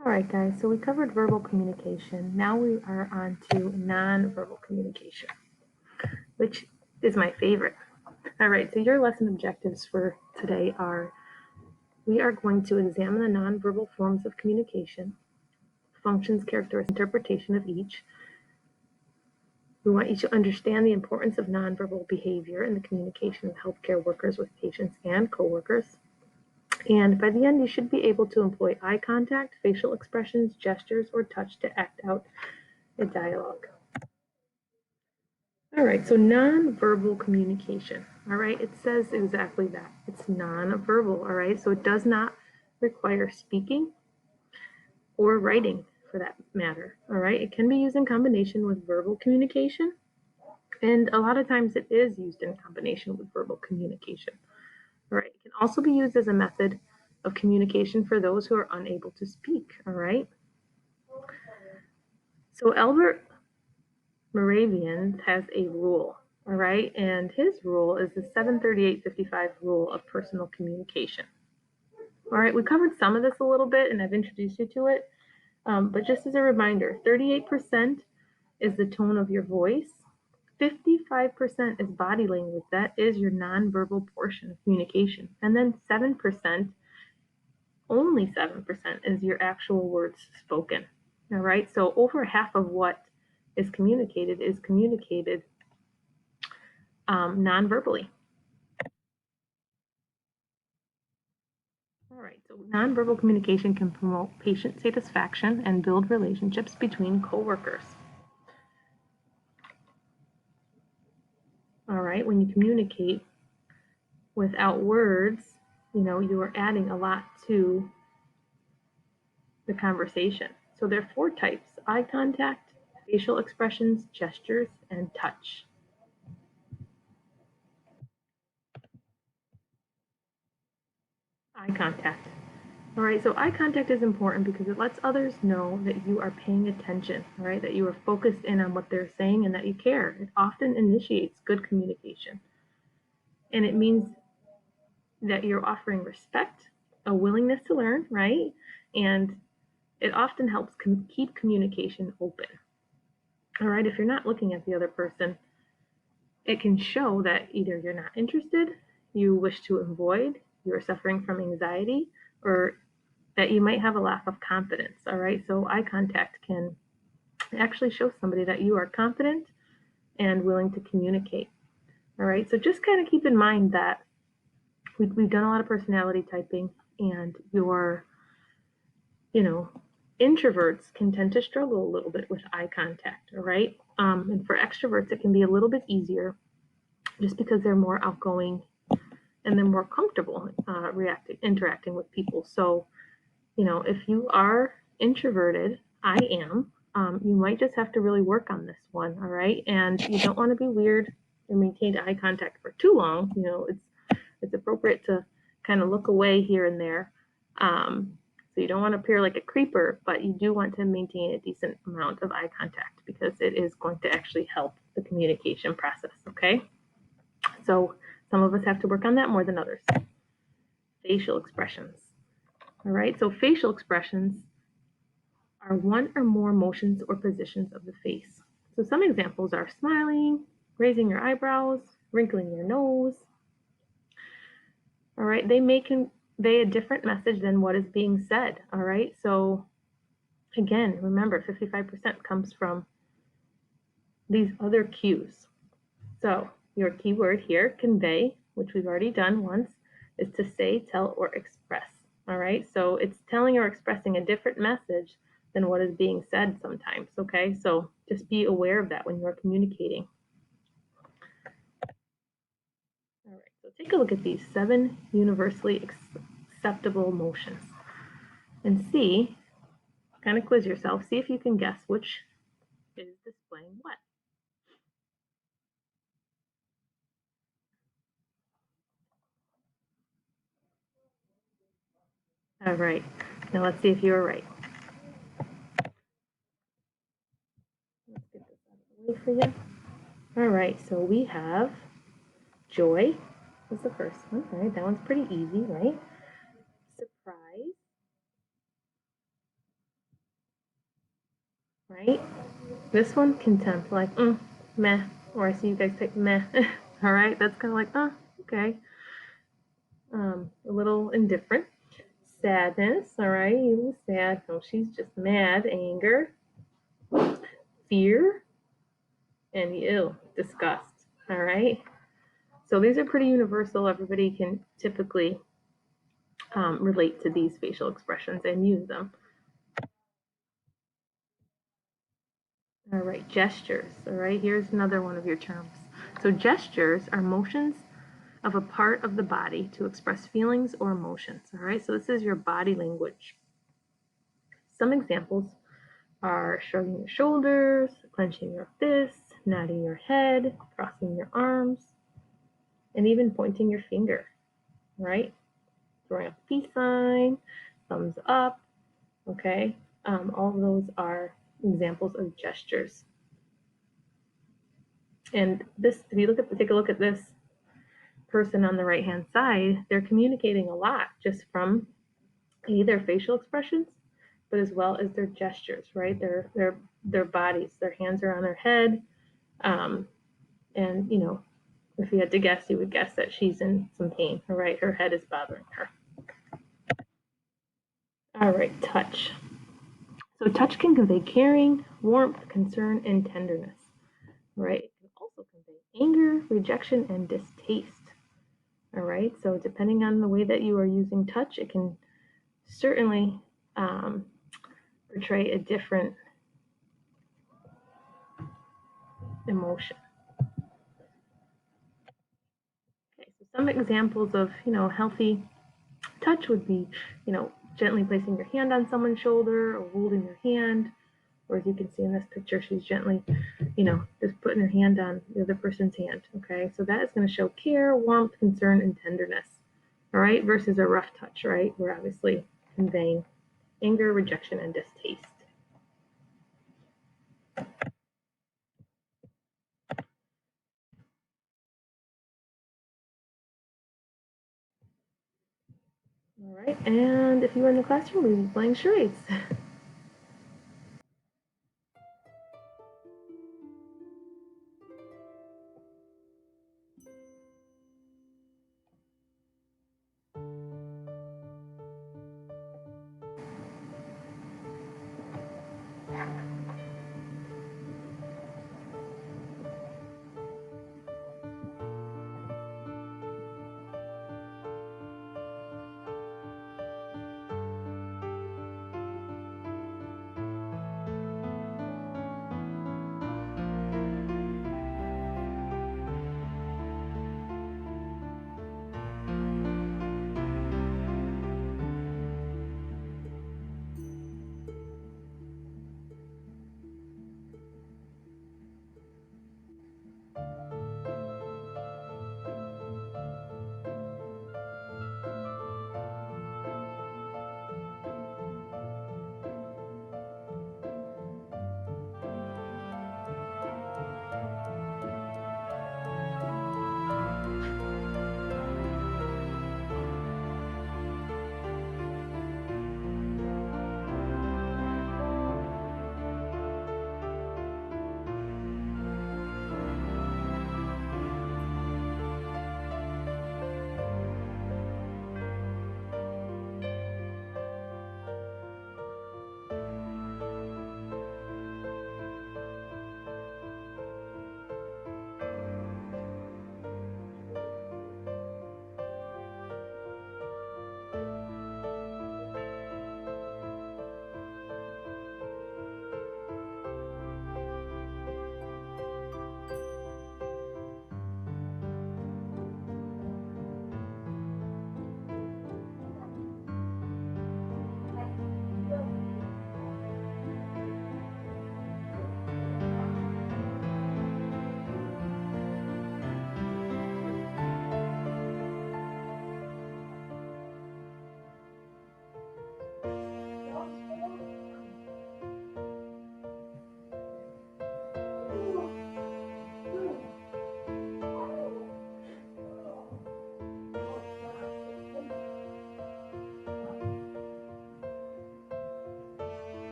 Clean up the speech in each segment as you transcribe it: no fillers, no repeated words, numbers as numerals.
All right, guys, so we covered verbal communication. Now we are on to nonverbal communication, which is my favorite. All right, so your lesson objectives for today are: we are going to examine the nonverbal forms of communication, functions, characteristics, interpretation of each. We want you to understand the importance of nonverbal behavior in the communication of healthcare workers with patients and coworkers. And by the end, you should be able to employ eye contact, facial expressions, gestures, or touch to act out a dialogue. All right, so nonverbal communication. All right, it says exactly that. It's nonverbal, all right? So it does not require speaking or writing for that matter, all right? It can be used in combination with verbal communication, and a lot of times it is used in combination with verbal communication. All right, it can also be used as a method of communication for those who are unable to speak, all right? So Albert Moravian has a rule, all right? And his rule is the 738-55 rule of personal communication. All right, we covered some of this a little bit and I've introduced you to it. But just as a reminder, 38% is the tone of your voice. 55% is body language. That is your nonverbal portion of communication. And then 7%, only 7% is your actual words spoken. All right, so over half of what is communicated non-verbally. All right, so nonverbal communication can promote patient satisfaction and build relationships between coworkers. All right, when you communicate without words, you are adding a lot to the conversation. So there are 4 types: eye contact, facial expressions, gestures, and touch. Eye contact. All right, so eye contact is important because it lets others know that you are paying attention, all right, that you are focused in on what they're saying and that you care. It often initiates good communication. And it means that you're offering respect, a willingness to learn, right? And it often helps keep communication open. All right, if you're not looking at the other person, it can show that either you're not interested, you wish to avoid, you're suffering from anxiety, or that you might have a lack of confidence. All right, so eye contact can actually show somebody that you are confident and willing to communicate. All right, so just kind of keep in mind that we've done a lot of personality typing, and introverts can tend to struggle a little bit with eye contact. All right, and for extroverts, it can be a little bit easier just because they're more outgoing and they're more comfortable interacting with people. So, if you are introverted, I am, you might just have to really work on this one, all right? And you don't want to be weird or maintain eye contact for too long. It's appropriate to kind of look away here and there. So you don't want to appear like a creeper, but you do want to maintain a decent amount of eye contact because it is going to actually help the communication process, okay? So some of us have to work on that more than others. Facial expressions. All right, so facial expressions are one or more motions or positions of the face. So some examples are smiling, raising your eyebrows, wrinkling your nose. All right, they may convey a different message than what is being said. All right, so again, remember 55% comes from these other cues. So your keyword here, convey, which we've already done once, is to say, tell, or express. All right, so it's telling or expressing a different message than what is being said sometimes, okay? So just be aware of that when you're communicating. All right, so take a look at these 7 universally acceptable motions and see, kind of quiz yourself, see if you can guess which is displaying what. All right, now let's see if you were right. Let's get this out of the way for you. All right, so we have joy is the first one, right? That one's pretty easy, right? Surprise, right? This one, contempt, like, meh, or I see you guys type meh, all right? That's kind of like, okay. A little indifferent. Sadness, all right? He was sad. No, she's just mad. Anger, fear, and disgust, all right? So these are pretty universal. Everybody can typically relate to these facial expressions and use them. All right, gestures. All right, here's another one of your terms. So gestures are motions of a part of the body to express feelings or emotions. All right, so this is your body language. Some examples are shrugging your shoulders, clenching your fists, nodding your head, crossing your arms, and even pointing your finger, right? Throwing a peace sign, thumbs up, okay? All of those are examples of gestures. And this, if you take a look at this person on the right-hand side, they're communicating a lot just from their facial expressions, but as well as their gestures, right? Their bodies, their hands are on their head, and if you had to guess, you would guess that she's in some pain, right? Her head is bothering her. All right, touch. So touch can convey caring, warmth, concern, and tenderness, right? It can also convey anger, rejection, and distaste. All right, so depending on the way that you are using touch, it can certainly portray a different emotion. Okay, so some examples of healthy touch would be gently placing your hand on someone's shoulder or holding their hand, or as you can see in this picture, she's gently just putting her hand on the other person's hand. Okay, so that is going to show care, warmth, concern, and tenderness. All right, versus a rough touch, right? We're obviously conveying anger, rejection, and distaste. All right, and if you were in the classroom, we'd be playing charades.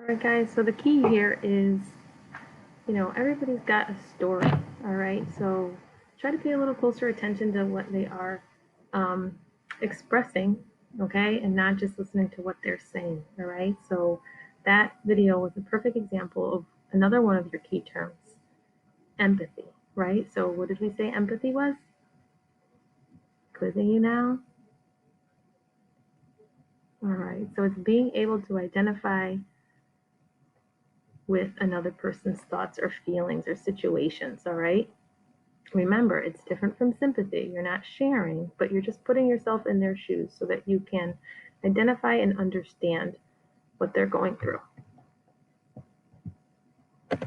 All right, guys, so the key here is, everybody's got a story, all right? So try to pay a little closer attention to what they are um, expressing, okay? And not just listening to what they're saying, all right? So that video was a perfect example of another one of your key terms, empathy, right? So what did we say empathy was? Quizzing you now? All right, so it's being able to identify with another person's thoughts or feelings or situations, all right? Remember, it's different from sympathy. You're not sharing, but you're just putting yourself in their shoes so that you can identify and understand what they're going through.